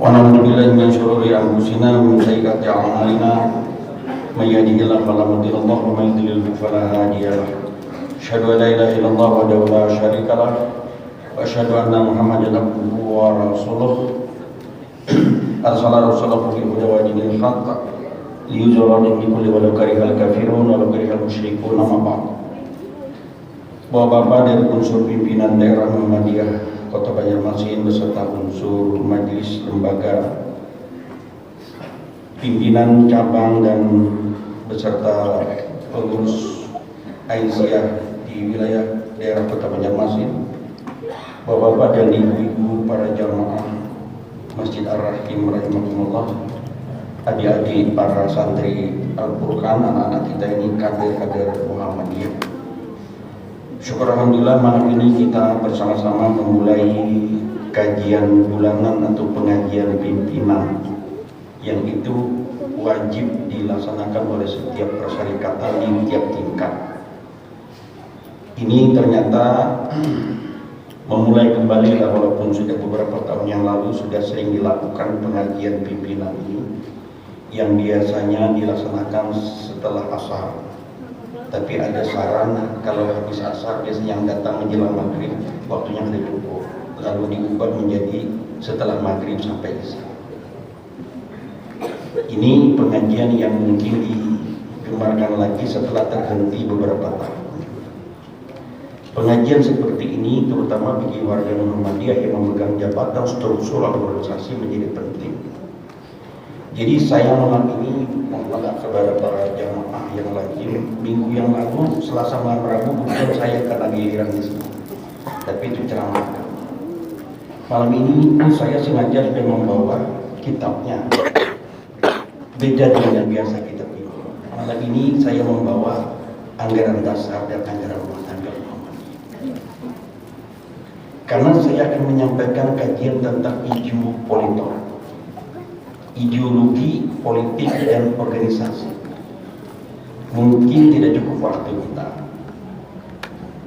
Wa na'udzu billahi min syururi anfusina wa min sayyiati a'malina. May yahdihillahu fala mudilla lahu wa may yudlil fala hadiya lahu. Asyhadu an la ilaha illallah wahdahu la syarika lahu wa asyhadu anna Muhammadan abduhu wa rasuluh. Arsala rasulahu bil huda wa dinil haqq liyuzhira dinahu kulli walau karihal kafirun walau karihal musyrikun. Amma ba'd. Bapak-bapak dari unsur pimpinan daerah Muhammadiyah Kota Banjarmasin beserta unsur majelis lembaga, pimpinan cabang dan beserta pengurus Aisyah di wilayah daerah Kota Banjarmasin, bapak-bapak dan ibu-ibu para jamaah Masjid Ar-Rahim rahimahumullah, adik-adik para santri Al-Furqan, anak-anak kita ini kader-kader Muhammadiyah. Syukur alhamdulillah malam ini kita bersama-sama memulai kajian bulanan atau pengajian pimpinan yang itu wajib dilaksanakan oleh setiap persyarikatan di tiap tingkat. Ini ternyata memulai kembali lah, walaupun sudah beberapa tahun yang lalu sudah sering dilakukan pengajian pimpinan ini yang biasanya dilaksanakan setelah asar. Tapi ada saran kalau habis asar biasanya yang datang menjelang maghrib waktunya sudah cukup, lalu diubah menjadi setelah maghrib sampai isya. Ini pengajian yang mungkin digemarkan lagi setelah terhenti beberapa tahun. Pengajian seperti ini terutama bagi warga Muhammadiyah yang memegang jabatan struktural organisasi menjadi penting. Jadi saya malam ini mohon maaf kepada para jamaah yang lagi minggu yang lalu Selasa malam Rabu bukan saya karena giliran di sini, tapi itu ceramah. Malam ini saya sengaja sudah membawa kitabnya, beda dengan yang biasa kita pilih. Malam ini saya membawa anggaran dasar dan anggaran rumah tangga Muhammadiyah, karena saya akan menyampaikan kajian tentang isu politik, ideologi politik dan organisasi. Mungkin tidak cukup waktu kita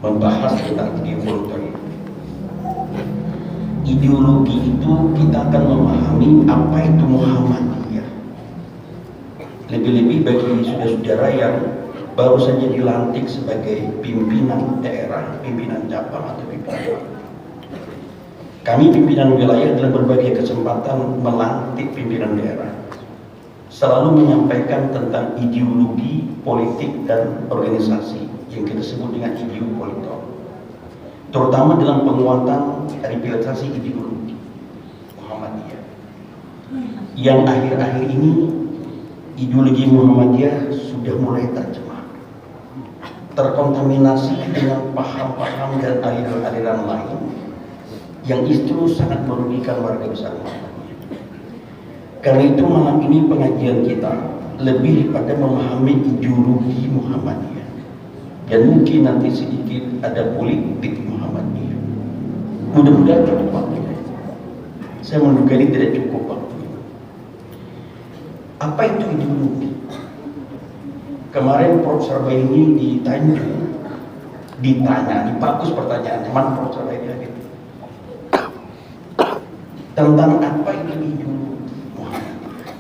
membahas tentang ideologi. Ideologi itu kita akan memahami apa itu Muhammadiyah. Lebih-lebih bagi saudara-saudara yang baru saja dilantik sebagai pimpinan daerah, pimpinan cabang atau pimpinan. Kami pimpinan wilayah dalam berbagai kesempatan melantik pimpinan daerah selalu menyampaikan tentang ideologi politik dan organisasi yang kita sebut dengan ideologi politik, terutama dalam penguatan revitalisasi ideologi Muhammadiyah. Yang akhir-akhir ini ideologi Muhammadiyah sudah mulai terkontaminasi dengan paham-paham dan aliran-aliran lain yang justru sangat merugikan warga besar Muhammadiyah. Karena itu malam ini pengajian kita lebih pada memahami ideologi Muhammadiyah, dan mungkin nanti sedikit ada politik Muhammadiyah. Mudah-mudahan cukup waktu. Saya menduga ini tidak cukup waktu. Apa itu ideologi? Kemarin Prof. Sarbaini ditanya, bagus pertanyaannya, mana Prof. Sarbaini hadir? Tentang apa itu ideologi Muhammadiyah.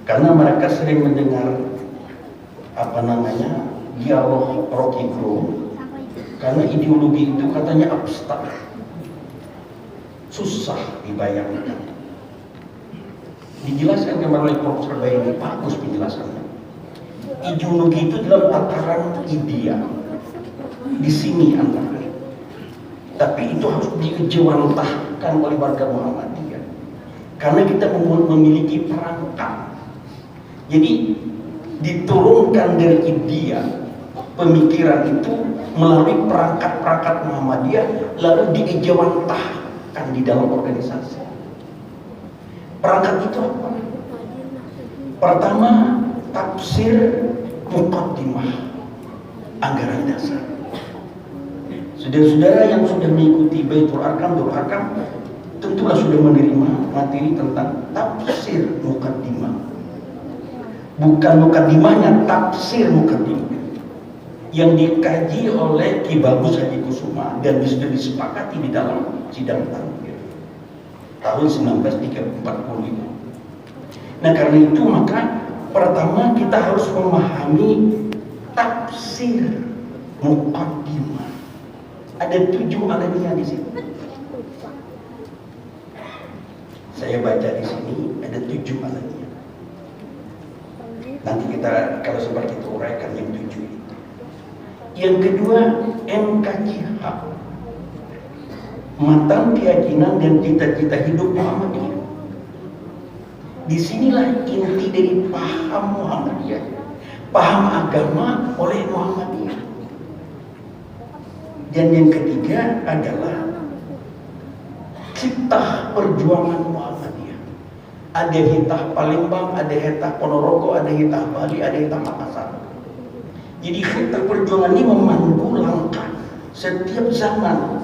Karena mereka sering mendengar dialog Rocky Gerung, karena ideologi itu katanya abstrak, susah dibayangkan. Dijelaskan kemarin oleh Prof. Sarbaini, bagus penjelasannya. Ideologi itu dalam tataran ideal, di sini antara. Tapi itu harus diejawantahkan oleh warga Muhammadiyah, karena kita memiliki perangkat. Jadi diturunkan dari ideal pemikiran itu melalui perangkat-perangkat Muhammadiyah, lalu diejawantahkan di dalam organisasi. Perangkat itu apa? Pertama, tafsir muqaddimah, anggaran dasar. Saudara-saudara yang sudah mengikuti Baitul Arkam tentulah sudah menerima materi tentang tafsir muqaddimah. Bukan muqaddimahnya, tafsir muqaddimah yang dikaji oleh Ki Bagus Haji Kusuma dan sudah disepakati di dalam sidang takmir. tahun 1940 itu. Nah karena itu maka pertama kita harus memahami tafsir muqaddimah. Ada 7 alamiah di sini. Saya baca di sini ada 7 alamiah. Nanti kita kalau seperti itu uraikan yang 7 itu. Yang kedua NKCH, matang keyakinan dan cita-cita hidup Muhammadiyah. Disinilah inti dari paham Muhammadiyah, paham agama oleh Muhammadiyah. Dan yang ketiga adalah cipta perjuangan Muhammadiyah. Ada hitah Palembang, ada hitah Ponorogo, ada hitah Bali, ada hitah Makassar. Jadi hitah perjuangan ini memandu langkah setiap zaman.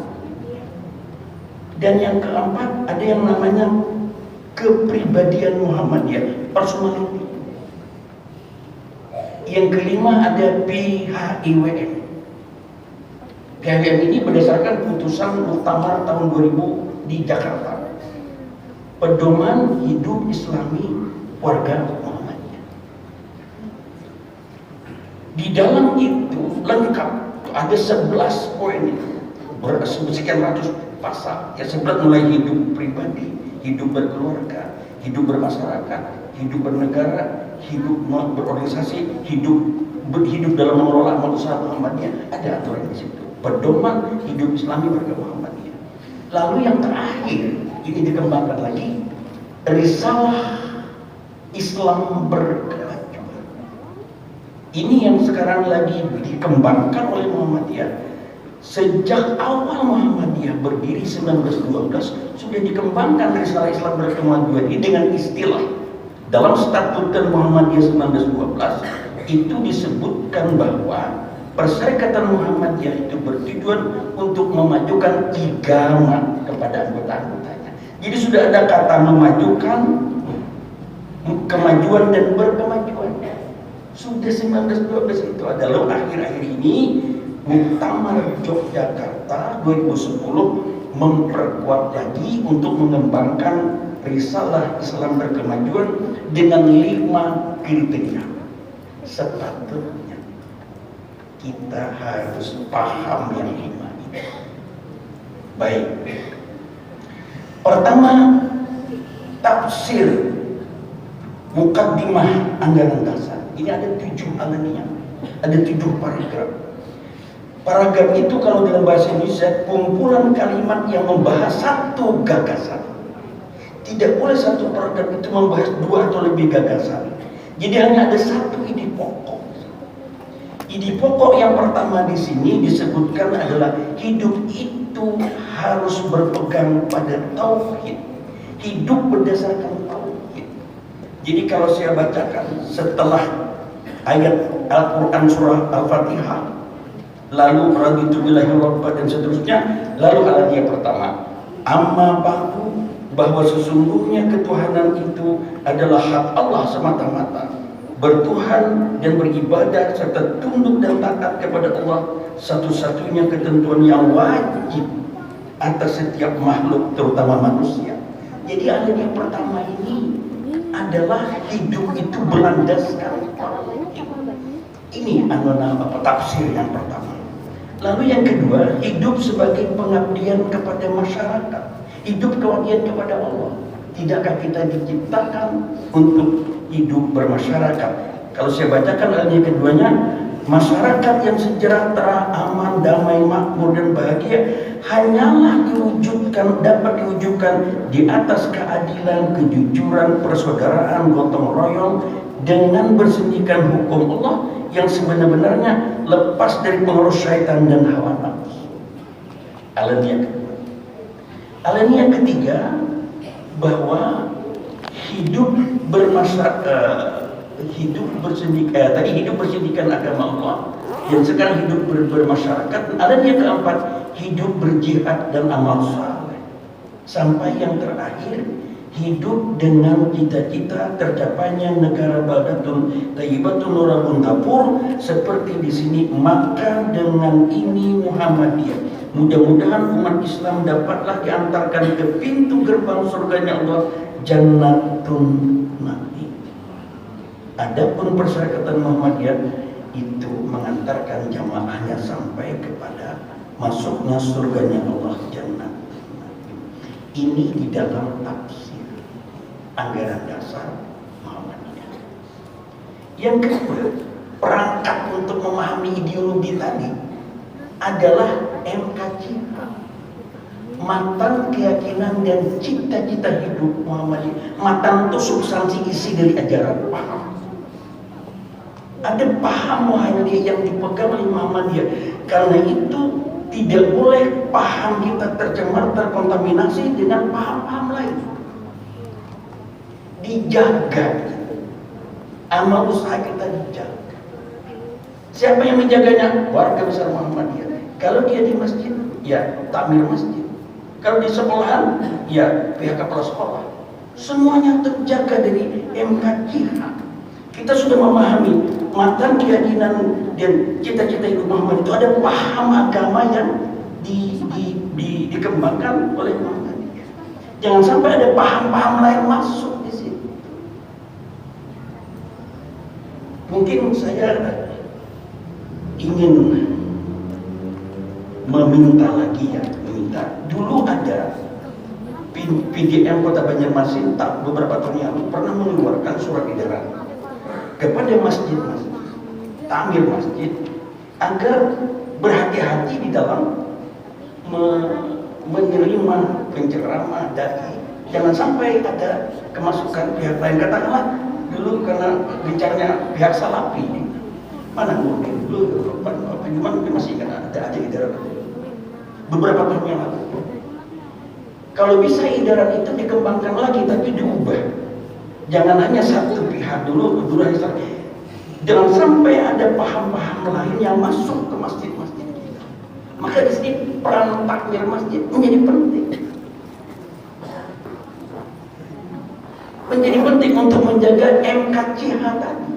Dan yang keempat ada yang namanya kepribadian Muhammadiyah, personality. Yang kelima ada PHIWM. PHIWM ini berdasarkan putusan Muktamar tahun 2000 di Jakarta. Pedoman hidup Islami warga Muhammadiyah. Di dalam itu lengkap ada 11 poin, sekian ratus pasal. Ya sebelah mulai hidup pribadi, hidup berkeluarga, hidup bermasyarakat, hidup bernegara, hidup berorganisasi, hidup dalam mengelola amal usaha Muhammadiyah. Ada aturan di situ. Pedoman hidup Islami warga Muhammadiyah. Lalu yang terakhir ini dikembangkan lagi, risalah Islam berkemajuan. Ini yang sekarang lagi dikembangkan oleh Muhammadiyah. Sejak awal Muhammadiyah berdiri 1912 sudah dikembangkan risalah Islam berkemajuan ini dengan istilah dalam Statuta Muhammadiyah 1912 itu disebutkan bahwa Perserikatan Muhammadiyah itu bertujuan untuk memajukan agama kepada anggota-anggotanya. Jadi sudah ada kata memajukan, kemajuan dan berkemajuan. Sudah 1912 itu ada. Lalu akhir-akhir ini Muktamar Yogyakarta 2010 memperkuat lagi untuk mengembangkan risalah Islam berkemajuan dengan 5 kriteria. Sepatutnya kita harus paham yang 5 ini. Baik. Pertama, tafsir muqaddimah anggaran dasar. Ini ada 7 alamiah, ada 7 paragraf. Paragraf itu kalau dalam bahasa Indonesia kumpulan kalimat yang membahas satu gagasan. Tidak boleh satu paragraf itu membahas 2 atau lebih gagasan. Jadi hanya ada satu ide pokok. Ide pokok yang pertama di sini disebutkan adalah hidup itu harus berpegang pada tauhid. Hidup berdasarkan tauhid. Jadi kalau saya bacakan setelah ayat Al-Quran surah Al-Fatihah, lalu raditu billahi rabba dan seterusnya, lalu alamiah pertama, amma ba'du, bahwa sesungguhnya ketuhanan itu adalah hak Allah semata-mata. Bertuhan dan beribadah serta tunduk dan taat kepada Allah satu-satunya ketentuan yang wajib atas setiap makhluk terutama manusia. Jadi ayat yang pertama ini adalah hidup itu berlandaskan tauhid. Ini tafsir yang pertama. Lalu yang kedua, hidup sebagai pengabdian kepada masyarakat, hidup pengabdian kepada Allah. Tidakkah kita diciptakan untuk hidup bermasyarakat? Kalau saya bacakan ayat keduanya, masyarakat yang sejahtera, aman, damai, makmur dan bahagia hanyalah dapat diwujudkan di atas keadilan, kejujuran, persaudaraan, gotong royong dengan bersendirikan hukum Allah yang sebenar-benarnya lepas dari pengaruh syaitan dan hawa nafsu. Alamiah kedua. Alamiah ketiga, bahwa hidup bersendirikan agama Allah, dan sekarang hidup bermasyarakat. Alamiah keempat, hidup berjihad dan amal saleh. Sampai yang terakhir, hidup dengan cita-cita tercapainya negara baldatun thayyibatun nurabun ghafur, seperti di sini. Maka dengan ini Muhammadiyah Mudah-mudahan umat Islam dapatlah diantarkan ke pintu gerbang surganya Allah, Jannatun Naim. Adapun persyaratan Muhammadiyah itu mengantarkan jamaahnya sampai kepada masuknya surganya Allah, Jannatun Naim. Ini di dalam tafsir anggaran dasar Muhammadiyah. Yang kedua, perangkat untuk memahami ideologi tadi adalah MKC, matan keyakinan dan cita-cita hidup Muhammadiyah. Matan itu substansi isi dari ajaran, paham. Ada paham Muhammadiyah yang dipegang oleh Muhammadiyah. Karena itu tidak boleh paham kita tercemar, terkontaminasi dengan paham-paham lain. Dijaga, amal usaha kita dijaga. Siapa yang menjaganya? Warga besar Muhammadiyah. Kalau dia di masjid, ya takmir masjid. Kalau di sekolahan, ya pihak kepala sekolah. Semuanya terjaga dari MKJH. Kita sudah memahami matan keyakinan dan cita-cita hidup Muhammad itu ada paham agama yang dikembangkan oleh Muhammadiyah. Jangan sampai ada paham-paham lain masuk di sini. Mungkin saya ingin meminta lagi ya, dulu ada PDM Kota Banjarmasin beberapa tahun yang lalu pernah mengeluarkan surat edaran kepada masjid-masjid, takmir masjid, agar berhati-hati di dalam menerima penceramah dai. Jangan sampai ada kemasukan pihak lain. Katakanlah dulu karena bicaranya pihak Salafi, mana mungkin dulu gimana masih ingat ada aja edaran beberapa tahun yang lalu. Kalau bisa edaran itu dikembangkan lagi tapi diubah. Jangan hanya satu pihak dulu hanya satu. Jangan sampai ada paham-paham lain yang masuk ke masjid-masjid kita. Maka di sini peran takmir masjid menjadi penting. Menjadi penting untuk menjaga MKCH tadi.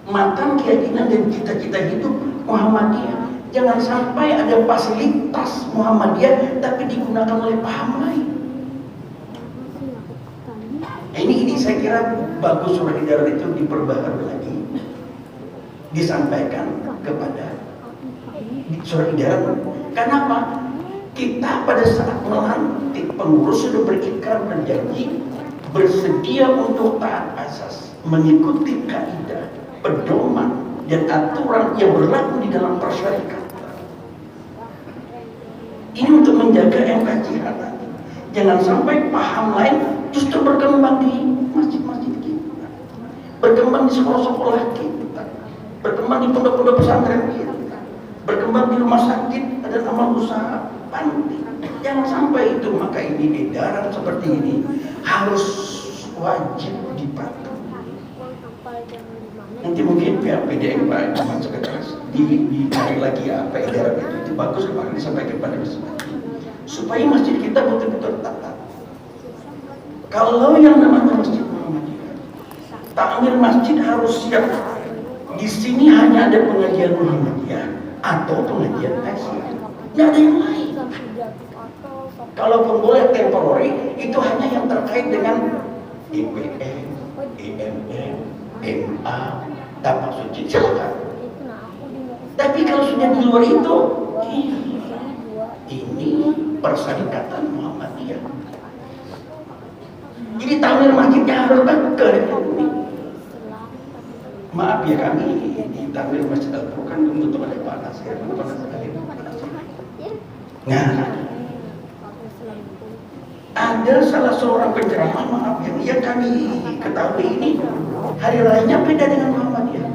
Matan keyakinan dan cita-cita hidup Muhammadiyah. Jangan sampai ada fasilitas Muhammadiyah tapi digunakan oleh paham lain. Ini saya kira bagus surat edaran itu diperbaharui lagi, disampaikan kepada surat edaran. Kenapa? Kita pada saat melantik pengurus sudah berikrar berjanji bersedia untuk taat asas, mengikuti kaidah, pedoman dan aturan yang berlaku di dalam persyaratan. Ini untuk menjaga MKCH. Jangan sampai paham lain justru berkembang di masjid-masjid kita, berkembang di sekolah-sekolah kita, berkembang di pondok-pondok pesantren kita, berkembang di rumah sakit dan amal usaha panti. Jangan sampai itu. Maka ini edaran seperti ini harus wajib dipatuhi. Nanti mungkin pihak PDM Pak Ahmad Sekretaris dicari lagi apa edaran itu bagus kemarin disampaikan kepada masjid supaya masjid kita betul-betul tertata. Kalau yang namanya masjid Muhammadiyah, takmir masjid harus siap. Di sini hanya ada pengajian Muhammadiyah atau pengajian Aisyah, tidak ada yang lain. Kalaupun boleh temporary, itu hanya yang terkait dengan IPM, IMM, MA, tapak suci, silakan. Tapi kalau sudah di luar itu, ini persyaratan Muhammadiyah. Jadi takmir masjidnya harus betul. Maaf ya, kami di takmir Masjid Al-Furqan belum tentu ada panas ya, panas sekali. Nah, ada salah seorang penceramah, maaf yang kami ketahui ini hari rayanya beda dengan Muhammadiyah.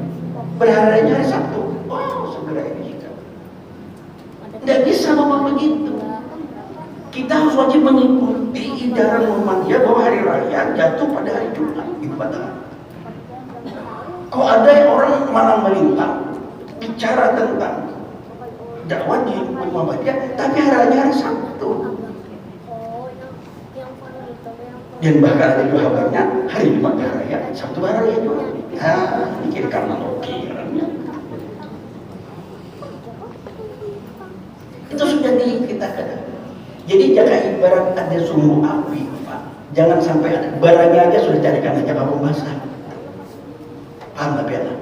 Berharinya hari Sabtu. Oh, segera ini juga. Tidak bisa ngomong begitu. Kita harus wajib mengikuti edaran Muhammadiyah bahwa hari raya jatuh pada hari Jumat, ibadah. Kok ada orang malang melintang bicara tentang dakwah di Muhammadiyah, tapi hari raya hari Sabtu. Dan bahkan ada juga kabarnya hari Jumat hari raya, Sabtu hari raya juga. Nah, ini kira karena logirannya. Itu Jadi jangan ibarat ada sumbu api, Pak. Jangan sampai ada barangnya aja sudah carikan aja kamu basah. Paham tak piala?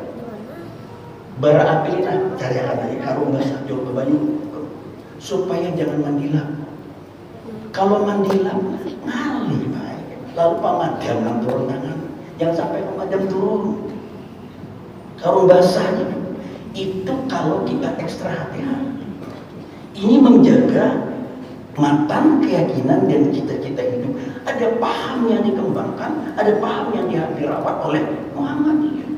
Bara api ini carikan aja karung basah jauh ke banyu supaya jangan mandilap. Kalau mandilap ngalih baik. Lalu pemadam turun tangan. Jangan sampai pemadam turun. Karung basahnya itu kalau kita ekstra hati-hati. Ini menjaga matang keyakinan dan cita-cita hidup. Ada paham yang dikembangkan, ada paham yang dirawat oleh Muhammadiyah.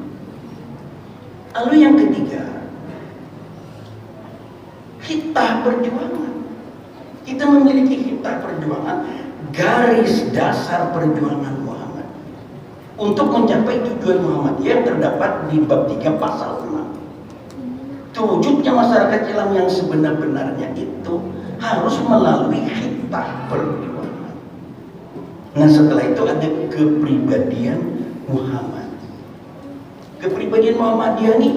Lalu yang ketiga, hitah perjuangan. Kita memiliki hitah perjuangan, garis dasar perjuangan Muhammad untuk mencapai tujuan Muhammadiyah yang terdapat di bab 3 pasal 6. Terwujudnya masyarakat Islam yang sebenar-benarnya itu harus melalui hitah perjuangan. Nah setelah itu ada kepribadian Muhammad. Kepribadian Muhammadiyah ini,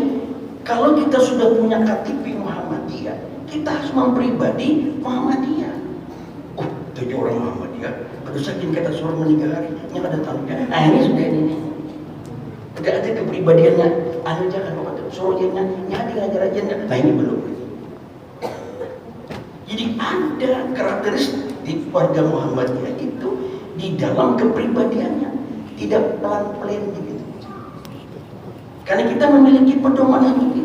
kalau kita sudah punya KTP Muhammadiyah, kita harus mempribadi Muhammadiyah. Oh, tujuh orang Muhammadiyah, baru saja kata suruh menikah hari, ini ada tamunya. Nah ini sudah ini. Udah ada kepribadiannya, anu jangan kata suruh dia nyadi ngajar aja. Nah ini belum. Jadi ada karakteristik warga Muhammadiyah itu di dalam kepribadiannya, tidak pelan-pelan gitu. Karena kita memiliki pedoman yang ini.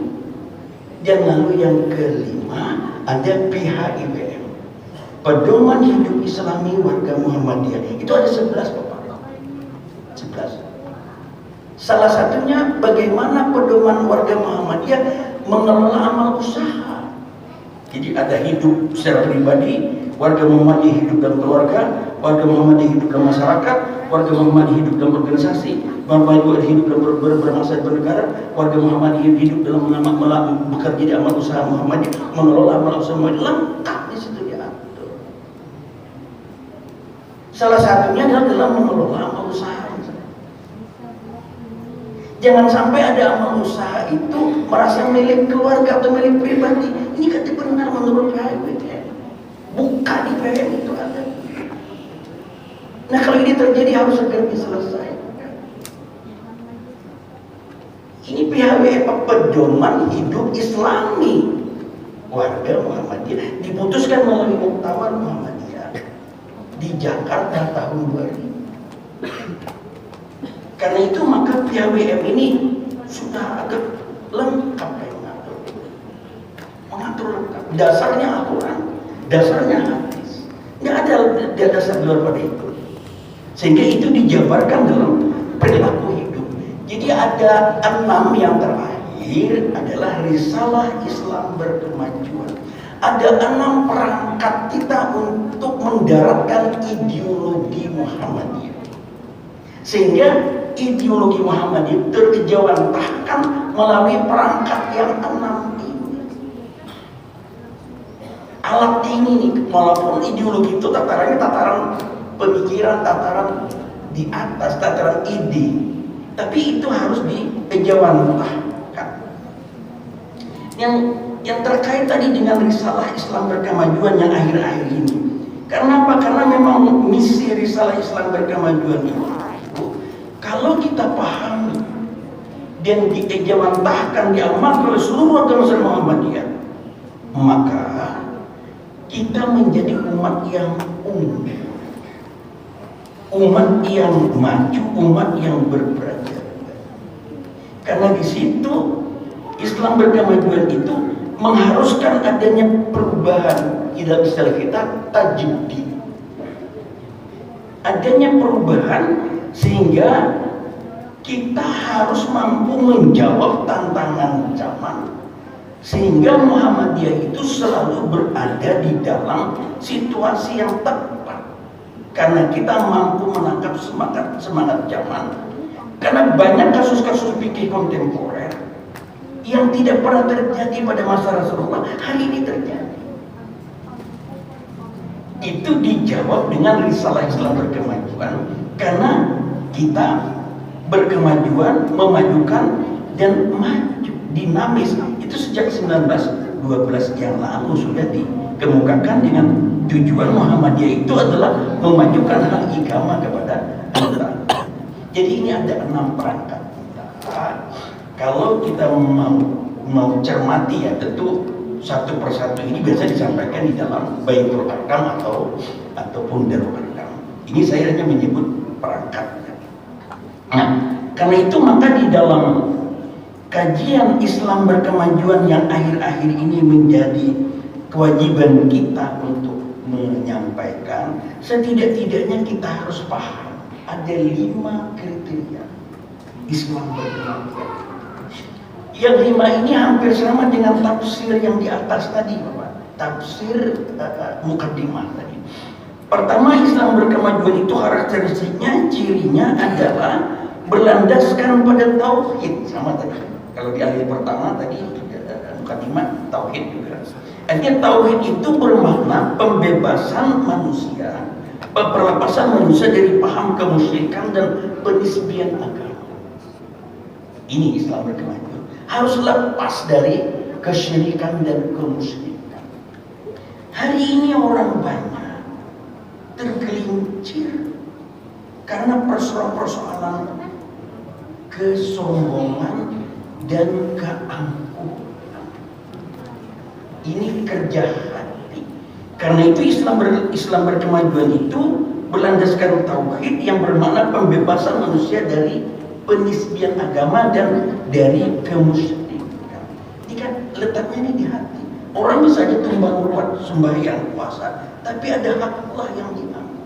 Dan lalu yang kelima ada PHIWM, pedoman hidup Islami warga Muhammadiyah. Itu ada 11 Bapak. 11. Salah satunya bagaimana pedoman warga Muhammadiyah mengelola amal usaha. Jadi ada hidup secara pribadi, warga Muhammadiyah hidup dalam keluarga, warga Muhammadiyah hidup dalam masyarakat, warga Muhammadiyah hidup dalam organisasi, warga Muhammadiyah hidup dalam berbangsa dan bernegara, warga Muhammadiyah hidup dalam bekerja di amal usaha Muhammadiyah, mengelola amal usaha Muhammadiyah, lengkap di situ diatur. Salah satunya adalah dalam mengelola amal usaha. Jangan sampai ada amal usaha itu merasa milik keluarga atau milik pribadi. Ini kata benar menurut PHIWM. Bukan di PHM itu ada. Nah kalau ini terjadi harus segera diselesaikan. Ini PHWM pedoman hidup Islami warga Muhammadiyah diputuskan melalui Muktamar Muhammadiyah di Jakarta tahun 2000. Karena itu maka PHWM ini sudah agak lengkap mengatur lengkap. Dasarnya Al-Quran, dasarnya hadis. Nggak ada dasar luar pada itu. Sehingga itu dijabarkan dalam perilaku hidup. Jadi ada 6 yang terakhir adalah risalah Islam berkemajuan. Ada 6 perangkat kita untuk mendaratkan ideologi Muhammadiyah. Sehingga ideologi Muhammadiyah terjawantahkan melalui perangkat yang 6 ini. Alat ini, walaupun ideologi itu tatarannya tataran pemikiran, tataran di atas, tataran ide, tapi itu harus dijawantahkan. Yang terkait tadi dengan risalah Islam berkemajuan yang akhir-akhir ini. Karena apa? Karena memang misi risalah Islam berkemajuan ini, kalau kita pahami dan dijawantahkan, diamalkan oleh seluruh agama Muhammadiyah, maka kita menjadi umat yang unggul, umat yang maju, umat yang berperadaban. Karena di situ Islam berkemajuan itu mengharuskan adanya perubahan, dalam istilah kita tajdid. Adanya perubahan sehingga kita harus mampu menjawab tantangan zaman, sehingga Muhammadiyah itu selalu berada di dalam situasi yang tepat. Karena kita mampu menangkap semangat zaman. Karena banyak kasus-kasus fikih kontemporer yang tidak pernah terjadi pada masa Rasulullah, hari ini terjadi. Itu dijawab dengan risalah Islam berkemajuan, karena kita berkemajuan, memajukan dan maju, dinamis. Itu sejak 1912 yang lalu sudah dikemukakan dengan tujuan Muhammadiyah itu adalah memajukan hak agama kepada kita. Jadi ini ada 6 perangkat. Kalau kita mau cermati ya, tentu satu persatu ini biasa disampaikan di dalam Baitul Arkam ataupun Darul Arkam. Ini saya hanya menyebut perangkatnya. Nah, karena itu maka di dalam kajian Islam berkemajuan yang akhir-akhir ini menjadi kewajiban kita untuk menyampaikan, setidak-tidaknya kita harus paham ada 5 kriteria Islam berkemajuan. Yang 5 ini hampir sama dengan tafsir yang di atas tadi, Bapak. Tafsir mukaddimah tadi. Pertama, Islam berkemajuan itu karakteristiknya, cirinya adalah berlandaskan pada tauhid, sama tadi. Kalau di ayat pertama tadi mukaddimah tauhid juga. Artinya tauhid itu bermakna pembebasan manusia, perlepasan manusia dari paham kemusyrikan dan penisbian agama. Ini Islam berkemajuan. Harus lepas dari kesyirikan dan kemusyrikan. Hari ini orang banyak tergelincir karena persoalan-persoalan kesombongan dan keangkuhan. Ini kerja hati. Karena itu Islam berkemajuan itu berlandaskan tauhid yang bermakna pembebasan manusia dari penisbian agama dan dari kemusyrikan. Ini kan letaknya ini di hati. Orang bisa aja tumbang ruwet sembahyang puasa, tapi ada hak Allah yang diambil.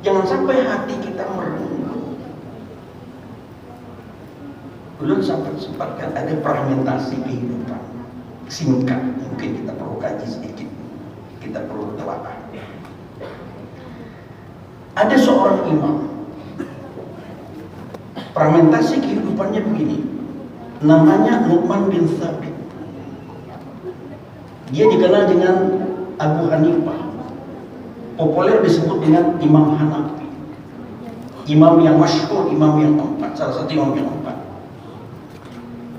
Jangan sampai hati kita merenggut. Belum sempat-sempatkan ada fragmentasi kehidupan singkat, mungkin kita perlu kaji sedikit, kita perlu telaah. Ada seorang imam, fragmentasi kehidupannya begini, namanya Nu'man bin Thabit. Dia dikenal dengan Abu Hanifah, populer disebut dengan Imam Hanafi, imam yang masyhur, imam yang keempat, salah satu imam yang keempat.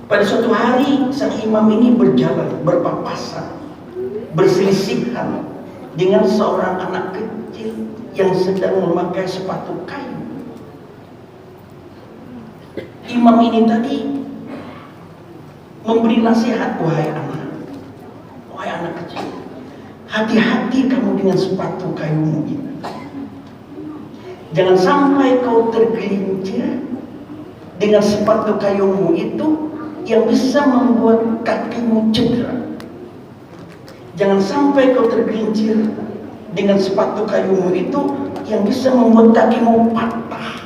Pada suatu hari sang imam ini berjalan, berpapasan, berselisihan dengan seorang anak kecil yang sedang memakai sepatu kayu. Imam ini tadi memberi nasihat, wahai anak kecil, hati-hati kamu dengan sepatu kayumu ini. Jangan sampai kau tergelincir dengan sepatu kayumu itu yang bisa membuat kakimu cedera. Jangan sampai kau tergelincir dengan sepatu kayumu itu yang bisa membuat kakimu patah.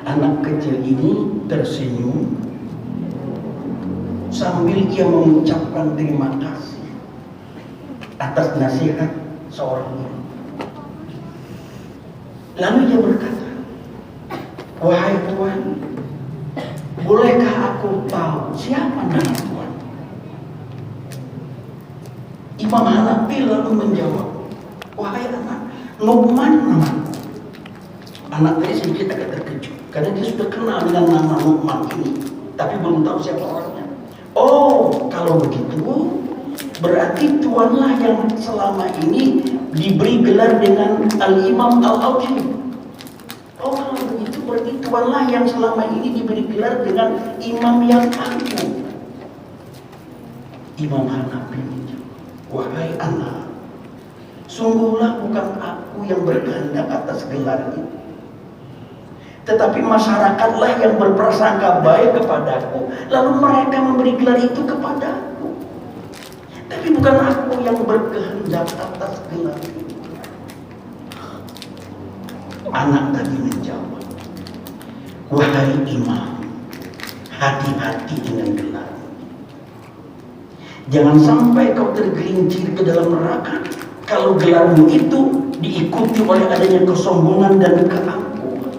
Anak kecil ini tersenyum sambil ia mengucapkan terima kasih atas nasihat seorang ibu. Lalu ia berkata, wahai Tuhan, bolehkah aku tahu siapa nama Tuhan? Imam Hanafi lalu menjawab, wahai anak, Nu'man namaku. Anak tadi sedikit agak terkejut karena dia sudah kenal dengan nama Nu'man ini, tapi belum tahu siapa orangnya. Oh, kalau begitu berarti tuanlah yang selama ini diberi gelar dengan Al-Imam Al-Aufi. Oh, kalau begitu berarti tuanlah yang selama ini diberi gelar dengan imam yang agung. Imam Hanafi menjawab, wahai anak, sungguhlah bukan aku yang berkehendak atas gelar itu, tetapi masyarakatlah yang berprasangka baik kepadaku, lalu mereka memberi gelar itu kepadaku. Tapi bukan aku yang berkehendak atas gelar itu. Anak tadi menjawab, wahai imam, hati-hati dengan gelar. Jangan sampai kau tergelincir ke dalam neraka kalau gelarmu itu diikuti oleh adanya kesombongan dan keangkuhan.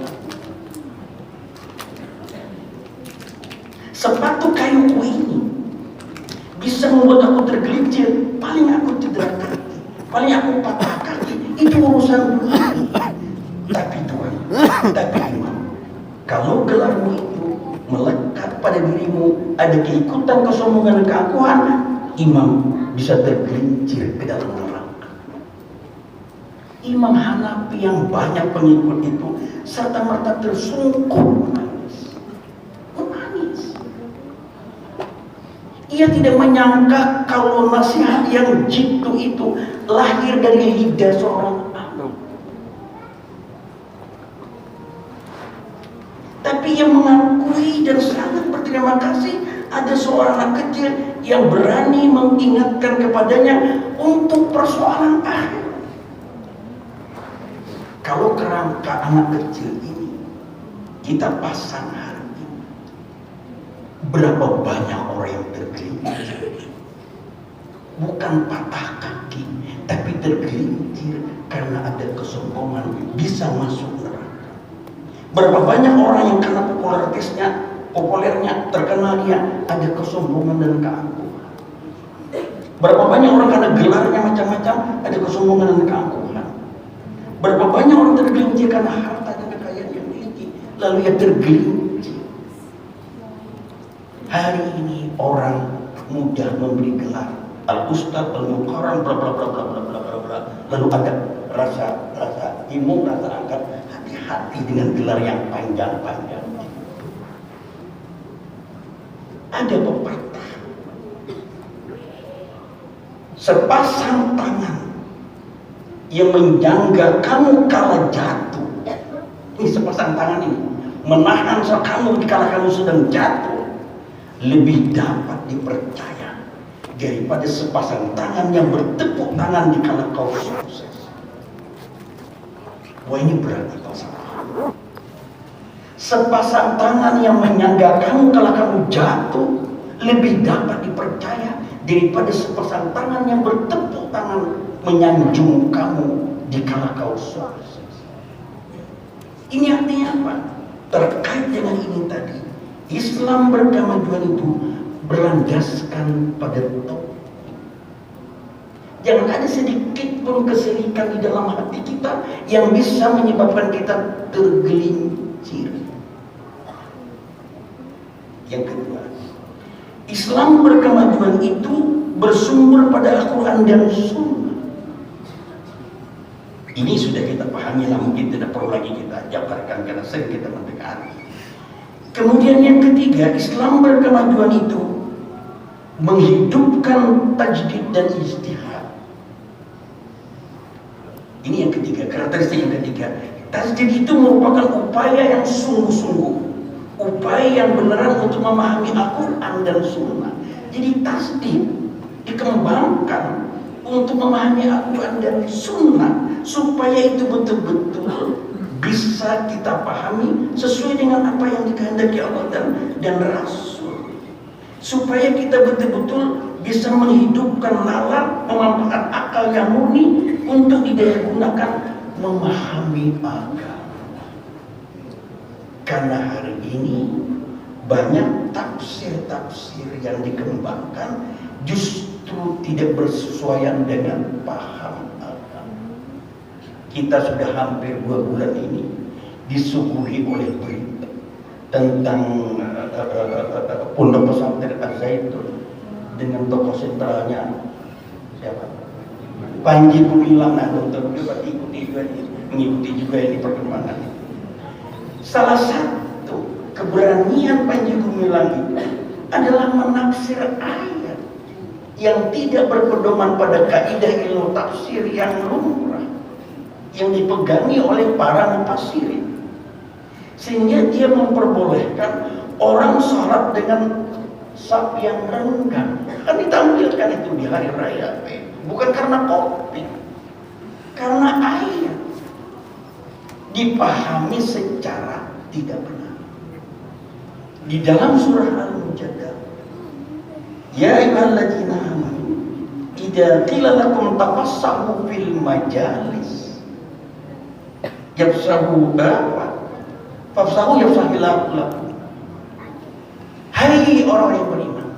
Sepatu kayuku ini bisa membuat aku tergelincir, paling aku cedera kaki, paling aku patah kaki, itu urusan dulu. Tapi Tuhan, tapi imam, kalau gelarmu itu melekat pada dirimu, ada keikutan kesombongan dan keangkuhan, imam bisa tergelincir ke dalam neraka. Imam Hanafi yang banyak pengikut itu serta merta tersungkur menangis. Ia tidak menyangka kalau nasihat yang jitu itu lahir dari lidah seorang anak. Tapi ia mengakui dan sangat berterima kasih ada seorang anak kecil yang berani mengingatkan kepadanya untuk persoalan akhir. Kalau kerangka anak kecil ini kita pasang hari ini, berapa banyak orang yang tergelincir, bukan patah kaki, tapi tergelincir karena ada kesombongan bisa masuk neraka. Berapa banyak orang yang karena populernya terkenal dia ada kesombongan dan keangkuhan. Berapa banyak orang karena gelarnya macam-macam ada kesombongan dan keangkuhan. Berapa banyak orang tergelincir karena harta dan kekayaan yang dimiliki, lalu ia tergelincir. Hari ini orang mudah memberi gelar Al-Ustadz, Al-Mukarram, bla bla bla bla bla bla bla bla. Lalu ada rasa imum, rasa angkat. Hati-hati dengan gelar yang panjang-panjang. Ada pepatah, sepasang tangan yang menjangga kamu kala jatuh. Ini sepasang tangan ini menahan kamu kala kamu sedang jatuh lebih dapat dipercaya daripada sepasang tangan yang bertepuk tangan di kala kau sukses. Wah, ini berarti pasangan. Sepasang tangan yang menyangga kamu kala kamu jatuh lebih dapat dipercaya daripada sepasang tangan yang bertepuk tangan menyanjung kamu di kala kau sukses. Ini artinya apa? Terkait dengan ini tadi, Islam berkemajuan itu berlandaskan pada tauhid. Jangan ada sedikit pun kesirikan di dalam hati kita yang bisa menyebabkan kita tergelincir. Yang kedua, Islam berkemajuan itu bersumber pada Al-Quran dan Sunnah. Ini sudah kita pahami, namun kita tidak perlu lagi kita jabarkan karena sering kita mendengar. Kemudian yang ketiga, Islam berkemajuan itu menghidupkan tajdid dan ijtihad. Ini yang ketiga, karakteristik yang ketiga. Tajdid itu merupakan upaya yang sungguh-sungguh, upaya yang beneran untuk memahami Al-Quran dan Sunnah. Jadi tajdid dikembangkan untuk memahami Al-Quran dan Sunnah supaya itu betul-betul bisa kita pahami sesuai dengan apa yang dikehendaki Allah dan Rasul, supaya kita betul-betul bisa menghidupkan nalar, memanfaatkan akal yang murni untuk didaya gunakan memahami agama. Karena hari ini banyak tafsir-tafsir yang dikembangkan justru tidak bersesuaian dengan paham agama. Kita sudah hampir 2 bulan ini disuguhi oleh berita tentang Pondok Pesantren Az-Zaitun dengan tokoh sentralnya siapa? Panji Gumilang. Nah, dokter juga mengikuti juga ini perkembangan. Salah satu keberanian Panji Gumilang itu adalah menafsir ayat yang tidak berpedoman pada kaidah ilmu tafsir yang lumrah yang dipegangi oleh para mufassirin, sehingga dia memperbolehkan orang sholat dengan saf yang renggang. Kan ditampilkan itu di hari raya, bukan karena kopi, karena ayat dipahami secara tidak benar. Di dalam surah Al-Mujadalah, ya ayyuhalladzina amanu idza qila lakum tafassahu fil majalis yafsahu fafsahu yafsahillahu lakum. Hai orang yang beriman,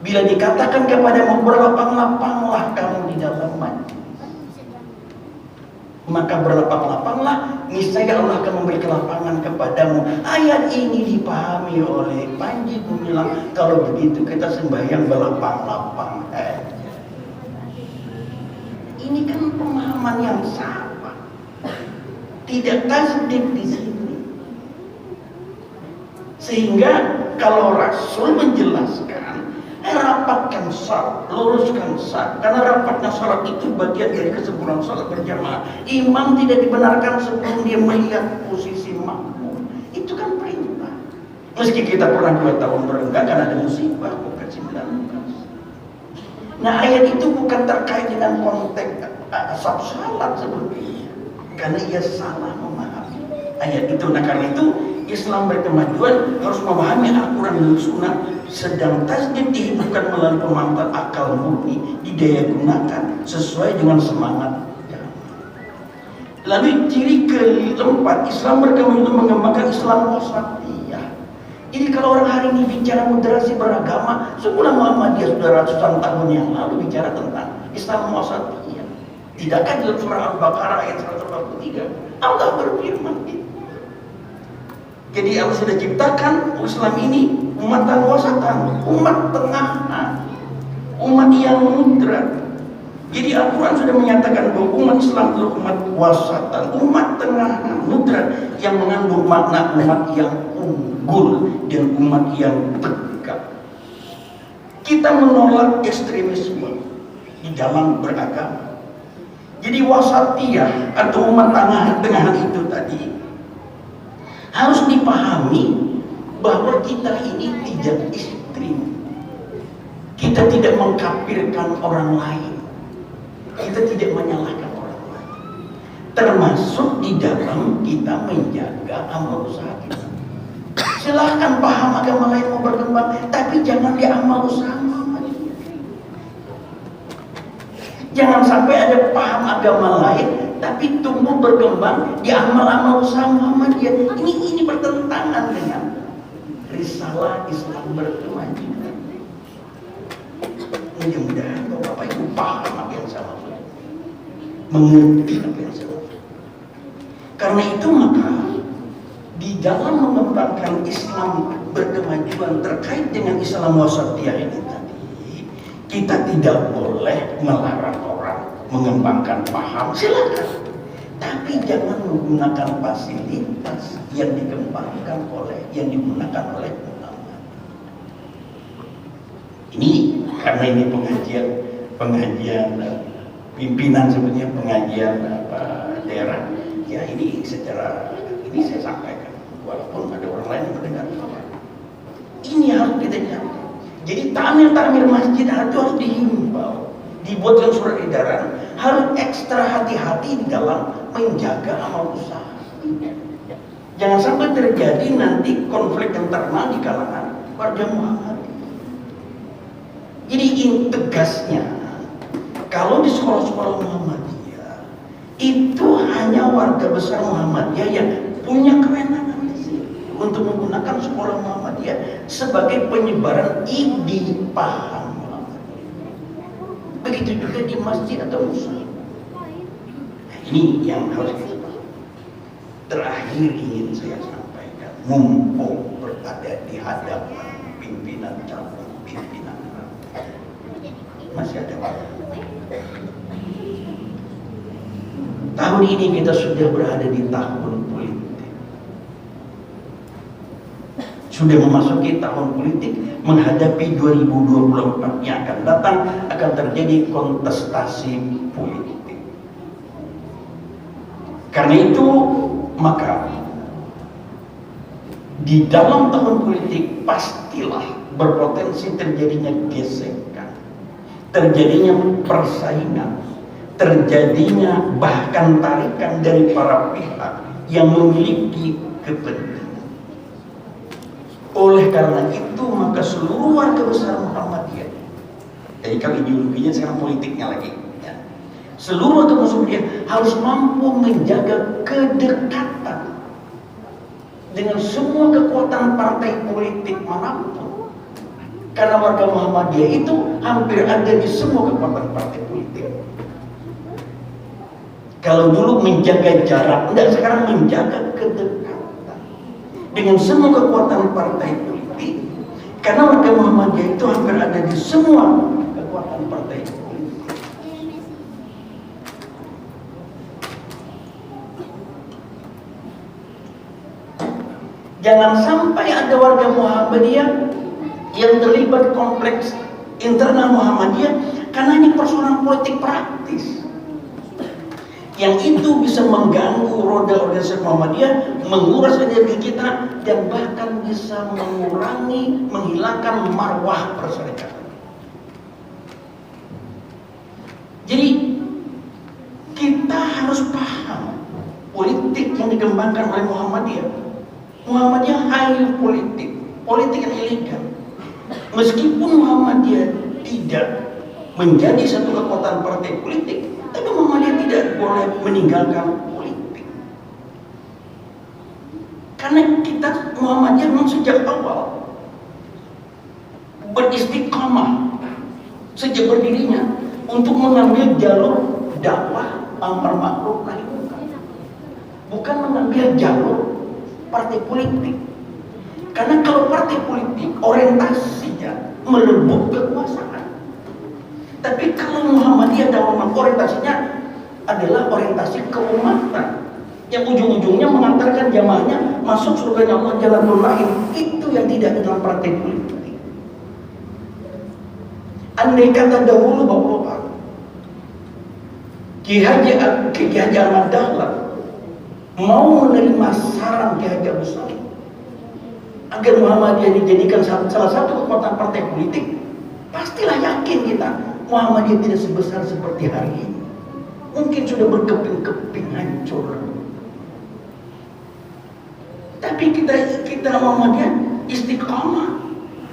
bila dikatakan kepadamu berlapang-lapanglah kamu di dalam majlis, maka berlapang-lapanglah, niscaya Allah akan memberi kelapangan kepadamu. Ayat ini dipahami oleh Panji Gumilang, kalau begitu kita sembahyang berlapang-lapang aja. Ini kan pemahaman yang salah. tidak tasdik di sini. Sehingga kalau Rasul menjelaskan, rapatkan salat, luruskan salat, karena rapatnya salat itu bagian dari kesempurnaan salat berjamaah. Imam tidak dibenarkan sebelum dia melihat posisi makmum. Itu kan perintah. Meski kita pernah 2 tahun berenggang karena ada musibah COVID-19. Nah, ayat itu bukan terkait dengan konteks asap salat sebetulnya, karena ia salah memahami ayat itu. Nah, karena itu Islam berkemajuan harus memahami Al-Quran dan Sunnah, sedang tasdid dihidupkan melalui pemanfaatan akal murni, didaya gunakan sesuai dengan semangat. Lalu ciri keempat, Islam berkemajuan mengembangkan Islam wasatiyah. Jadi kalau orang hari ini bicara moderasi beragama, sebulan Muhammadiyah sudah ratusan tahun yang lalu bicara tentang Islam wasatiyah. Tidakkah dalam surah Al-Baqarah ayat 143 Allah berfirman gitu. Jadi Allah sudah ciptakan Islam ini umat wasatan, umat tengah, umat yang moderat. Jadi Al-Quran sudah menyatakan bahwa umat Islam adalah umat wasatan, umat tengah, moderat, yang mengandung makna umat yang unggul dan umat yang tegak. Kita menolak ekstremisme di dalam beragama. Jadi wasatiyah atau umat tengah itu tadi harus dipahami bahwa kita ini tidak ekstrim. Kita tidak mengkafirkan orang lain. Kita tidak menyalahkan orang lain. Termasuk di dalam kita menjaga amal usaha kita. Silahkan paham agama lain mau berkembang, tapi jangan di amal usaha Muhammad. Jangan sampai ada paham agama lain tapi tumbuh berkembang di amal-amal usaha Muhammadiyah. Ini bertentangan dengan risalah Islam berkemajuan. Mudah-mudahan Bapak Ibu paham apa yang saya maksud, mengerti apa yang saya maksud. Karena itu maka di dalam mengembangkan Islam berkemajuan terkait dengan Islam wasatiyah ini tadi, kita tidak boleh melarang orang mengembangkan paham, silakan, tapi jangan menggunakan fasilitas yang digunakan oleh ulama. Ini karena ini pengajian pimpinan, sebenarnya pengajian daerah, ya ini secara ini saya sampaikan, walaupun ada orang lain yang mendengar. Ini harus kita jaga. Jadi takmir masjid itu harus dihimbau, dibuatkan surat edaran, harus ekstra hati-hati di dalam menjaga amal usaha. Jangan sampai terjadi nanti konflik internal di kalangan warga Muhammad. Jadi tegasnya, kalau di sekolah-sekolah Muhammadiyah itu hanya warga besar Muhammadiyah yang punya kewenangan di sini untuk menggunakan sekolah Muhammadiyah sebagai penyebaran ide paham Muhammadiyah. Begitu juga di masjid atau musola. Ini yang harus kita paham. Terakhir ingin saya sampaikan, mumpung berada di hadapan pimpinan cabang, pimpinan masih ada waktu. Tahun ini kita sudah berada di tahun politik. Sudah memasuki tahun politik, menghadapi 2024 yang akan datang, akan terjadi kontestasi politik. Karena itu maka di dalam tahun politik pastilah berpotensi terjadinya gesekan, terjadinya persaingan, terjadinya bahkan tarikan dari para pihak yang memiliki kepentingan. Oleh karena itu maka seluruh warga besar Muhammadiyah, jadi kalau ideologinya sekarang politiknya lagi ya, seluruh warga Muhammadiyah harus mampu menjaga kedekatan dengan semua kekuatan partai politik manapun. Karena warga Muhammadiyah itu hampir ada di semua kekuatan partai politik. Kalau dulu menjaga jarak, enggak, sekarang menjaga kedekatan dengan semua kekuatan partai politik. Karena warga Muhammadiyah itu hampir ada di semua kekuatan partai politik. Jangan sampai ada warga Muhammadiyah yang terlibat kompleks internal Muhammadiyah karena ini persoalan politik praktis. Yang itu bisa mengganggu roda organisasi Muhammadiyah, menguras energi kita, dan bahkan bisa mengurangi, menghilangkan marwah perserikatan. Jadi kita harus paham politik yang dikembangkan oleh Muhammadiyah. Muhammadiyah hanya politik yang ilegal. Meskipun Muhammadiyah tidak menjadi satu kekuatan partai politik, tapi Muhammadiyah tidak boleh meninggalkan politik. Karena kita Muhammadiyah memang sejak awal beristiqamah sejak berdirinya untuk mengambil jalur dakwah amar ma'ruf nahi munkar, bukan mengambil jalur partai politik. Karena kalau partai politik orientasinya merebut kekuasaan, tapi kalau Muhammadiyah dalam orientasinya adalah orientasi keumatan yang ujung-ujungnya mengantarkan jamaahnya masuk surga Allah jalanul lain, itu yang tidak ada dalam partai politik. Andai kata dahulu Bapak Ki Haji Ahmad Dahlan mau menerima saran Ki Haji Agus Salim agar Muhammadiyah dijadikan salah satu kekuatan partai politik, pastilah yakin kita Muhammadiyah tidak sebesar seperti hari ini. Mungkin sudah berkeping-keping hancur. Tapi kita Muhammadiyah istiqamah,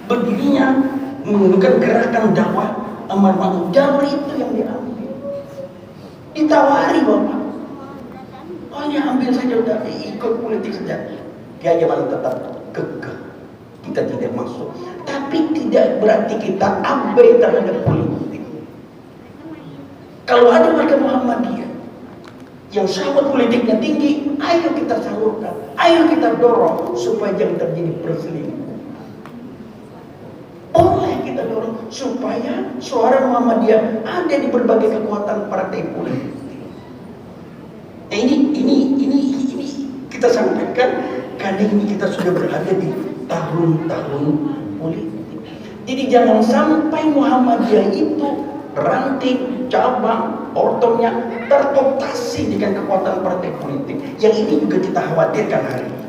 berdirinya menunjukkan gerakan dakwah amar ma'ruf. Jalur itu yang diambil. Ditawari Bapak, oh ya ambil saja, udah ikut politik saja. Dia malah tetap kekeh, kita tidak masuk. Tapi tidak berarti kita abai terhadap politik. Kalau ada warga Muhammadiyah yang syahwat politiknya tinggi, ayo kita salurkan, ayo kita dorong supaya jangan terjadi perselingkuhan. Boleh kita dorong supaya suara Muhammadiyah ada di berbagai kekuatan partai politik. Ini kita sampaikan karena ini kita sudah berada di tahun-tahun politik. Jadi jangan sampai Muhammadiyah itu ranting, cabang, ortomnya terkooptasi dengan kekuatan partai politik. Yang ini juga kita khawatirkan hari ini.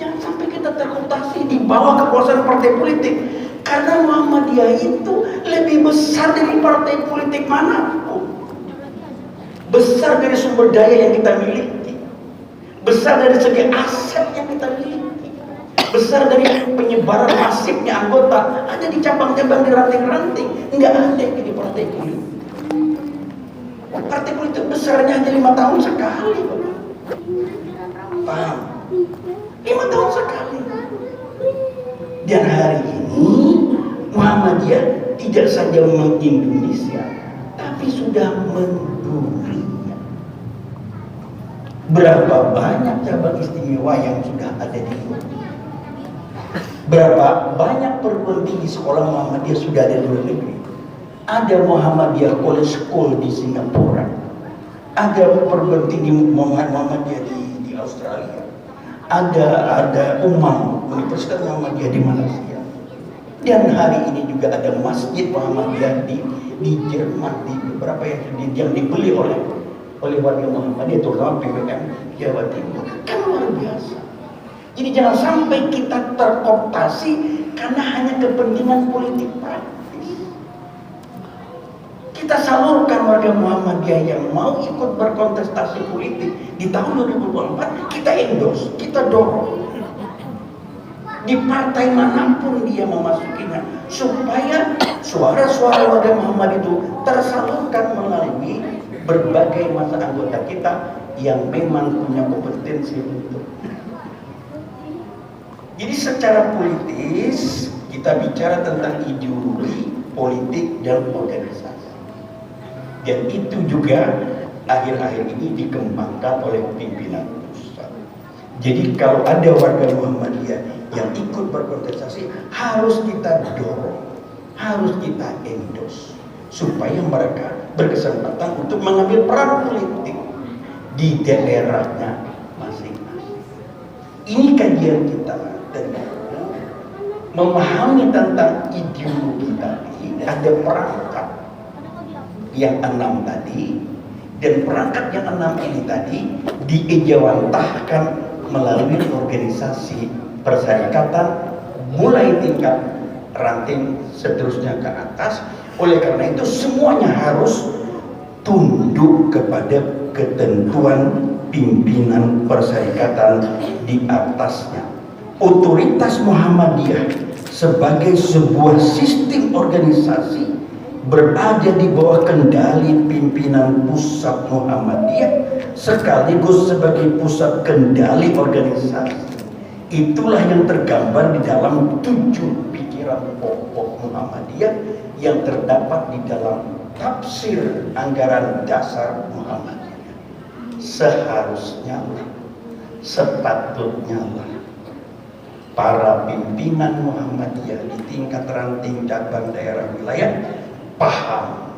Jangan sampai kita terkooptasi di bawah kekuasaan partai politik. Karena Muhammadiyah itu lebih besar dari partai politik manapun. Besar dari sumber daya yang kita miliki. Besar dari segi aset yang kita miliki. Besar dari penyebaran masifnya anggota. Ada di cabang-cabang, di ranting-ranting. Enggak ada di partai politik. Partai politik besarnya hanya 5 tahun sekali. Paham? 5 tahun sekali. Dan hari ini Muhammadiyah tidak saja meng-Indonesia, tapi sudah mendunia. Berapa banyak cabang istimewa yang sudah ada di dunia? Berapa banyak perguruan tinggi sekolah Muhammadiyah sudah ada di luar negeri? Ada Muhammadiyah College School di Singapura, ada perguruan tinggi Muhammadiyah di Australia, ada Universitas Muhammadiyah di Malaysia, dan hari ini juga ada Masjid Muhammadiyah di Jerman, di beberapa yang dibeli oleh warga Muhammadiyah, terutama PWM Jawa Timur. Kan luar biasa. Jadi jangan sampai kita terkooptasi karena hanya kepentingan politik praktis. Kita salurkan warga Muhammadiyah yang mau ikut berkontestasi politik di tahun 2024, kita endorse, kita dorong. Di partai manapun dia memasukinya, supaya suara-suara warga Muhammad itu tersalurkan melalui berbagai masa anggota kita yang memang punya kompetensi untuk. Jadi secara politis kita bicara tentang ideologi, politik, dan organisasi. Dan itu juga akhir-akhir ini dikembangkan oleh pimpinan pusat. Jadi kalau ada warga Muhammadiyah yang ikut berkontestasi, harus kita dorong, harus kita endorse, supaya mereka berkesempatan untuk mengambil peran politik di daerahnya masing-masing. Ini kajian kita dan memahami tentang ideologi tadi. Ada perangkat yang 6 tadi, dan perangkat yang 6 ini tadi diejawantahkan melalui organisasi persyarikatan mulai tingkat ranting seterusnya ke atas. Oleh karena itu semuanya harus tunduk kepada ketentuan pimpinan persyarikatan di atasnya. Otoritas Muhammadiyah sebagai sebuah sistem organisasi berada di bawah kendali pimpinan pusat Muhammadiyah sekaligus sebagai pusat kendali organisasi. Itulah yang tergambar di dalam 7 pikiran pokok Muhammadiyah yang terdapat di dalam tafsir anggaran dasar Muhammadiyah. Seharusnya lah, sepatutnya lah para pimpinan Muhammadiyah di tingkat ranting cabang daerah wilayah paham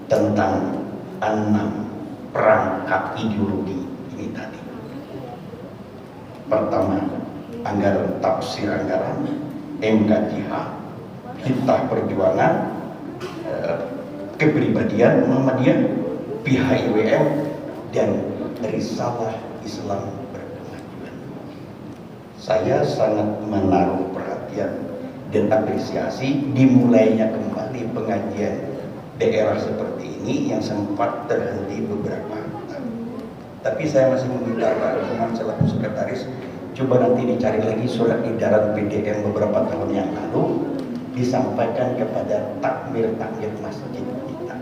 tentang 6 perangkat ideologi ini tadi. Pertama, anggaran tafsir anggaran, MKJH, Hitah Perjuangan, Kepribadian Muhammadiyah, PHIWM, dan Risalah Islam Berkemajuan. Saya sangat menaruh perhatian dan apresiasi dimulainya kembali pengajian daerah seperti ini yang sempat terhenti beberapa tahun. Tapi saya masih meminta Pak Rahman selaku sekretaris, coba nanti dicari lagi surat edaran PDM beberapa tahun yang lalu, disampaikan kepada takmir-takmir masjid kita,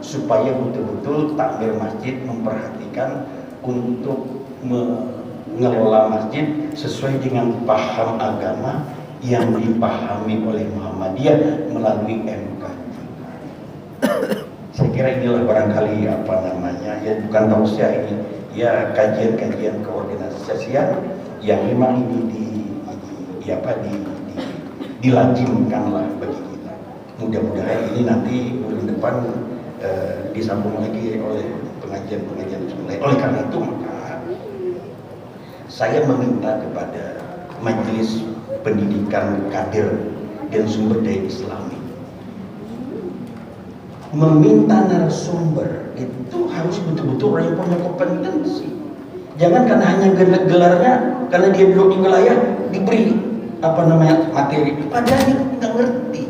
supaya betul-betul takmir masjid memperhatikan untuk mengelola masjid sesuai dengan paham agama yang dipahami oleh Muhammadiyah melalui MK. Saya kira inilah barangkali ya bukan tausiah ini, ya kajian-kajian keorganisasian yang memang ini dilazimkanlah bagi kita. Mudah-mudahan ini nanti bulan depan disambung lagi oleh pengajian-pengajian lain. Oleh karena itu maka saya meminta kepada Majelis Pendidikan Kader dan Sumber Daya Islami meminta narasumber itu harus betul-betul orang yang punya kompetensi. Jangan karena hanya gelarnya, karena dia duduk di wilayah diberi materi, padahal dia nggak ngerti.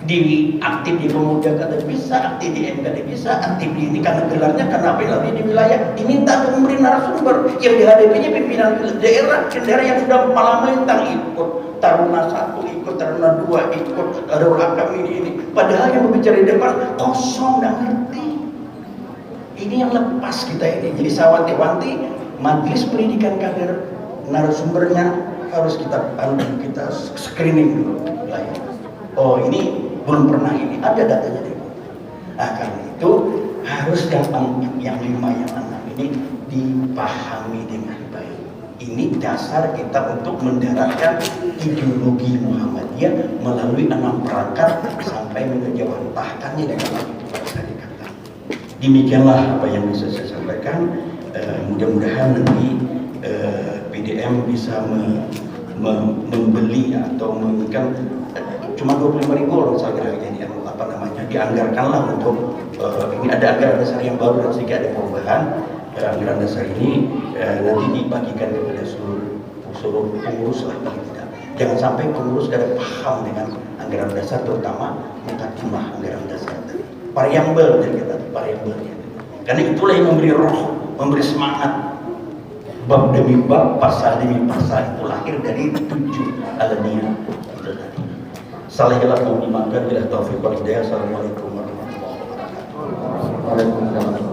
Di aktif di pemuda kada bisa, aktif di MKD bisa, aktif di ini karena gelarnya, karena apa yang di wilayah diminta untuk memberi narasumber yang dihadapinya pimpinan daerah yang sudah malam melintang ikut Taruna 1, ikut Taruna 2, ikut Darul Akam ini. Padahal yang berbicara di depan kosong, nggak ngerti. Ini yang lepas kita ini. Jadi saya wanti-wanti Majelis Pendidikan Kader, narasumbernya harus kita screening dulu. Oh ini belum pernah ini, ada datanya di buku. Nah, karena itu harus yang 5 yang 6 ini dipahami dengan baik. Ini dasar kita untuk mendaratkan ideologi Muhammadiyah melalui 6 perangkat sampai mengejawantahkannya dengan persyarikatan. Demikianlah apa yang bisa saya sampaikan. Mudah-mudahan nanti PDM bisa membeli atau memberikan cuma 25.000 loh misalnya, jadi dianggarkanlah untuk ini ada anggaran dasar yang baru dan sehingga ada perubahan. Anggaran dasar ini nanti dibagikan kepada seluruh pengurus lah, tidak. Jangan sampai pengurus tidak paham dengan anggaran dasar, terutama mukadimah anggaran dasar tadi, variabel dari kita, variabelnya. Karena itulah yang memberi roh, memberi semangat. Bab demi bab, pasal demi pasal itu lahir dari 7 alinea itu tadi. Salahlah mau dimakan, bila taufiq wal hidayah. Assalamualaikum warahmatullahi wabarakatuh. Waalaikumsalam.